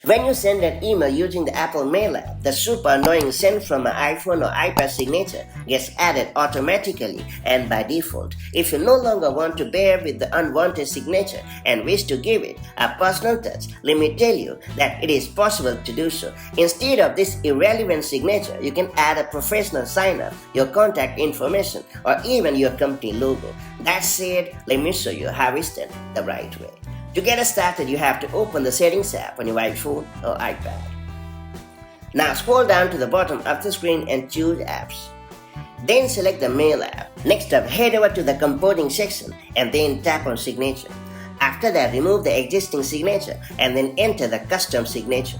When you send an email using the Apple Mail app, the super annoying send from an iPhone or iPad signature gets added automatically and by default. If you no longer want to bear with the unwanted signature and wish to give it a personal touch, let me tell you that it is possible to do so. Instead of this irrelevant signature, you can add a professional sign-up, your contact information, or even your company logo. That said, let me show you how it's done the right way. To get us started, you have to open the Settings app on your iPhone or iPad. Now scroll down to the bottom of the screen and choose Apps. Then select the Mail app. Next up, head over to the Composing section and then tap on Signature. After that, remove the existing signature and then enter the custom signature.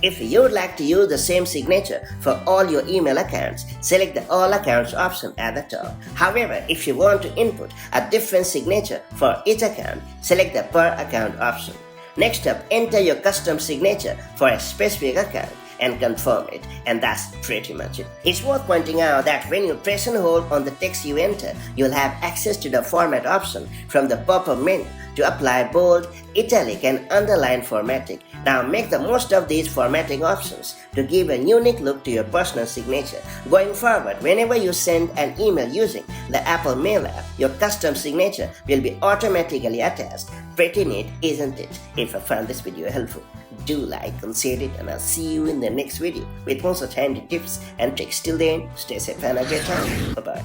If you would like to use the same signature for all your email accounts, select the All Accounts option at the top. However, if you want to input a different signature for each account, select the Per Account option. Next up, enter your custom signature for a specific account and confirm it, and that's pretty much it. It's worth pointing out that when you press and hold on the text you enter, you'll have access to the Format option from the pop-up menu to apply bold, italic, and underline formatting. Now make the most of these formatting options to give a unique look to your personal signature. Going forward, whenever you send an email using the Apple Mail app, your custom signature will be automatically attached. Pretty neat, isn't it? If you found this video helpful, do like and share it, and I'll see you in the next video with more such handy tips and tricks. Till then, stay safe and have a great time. Bye-bye.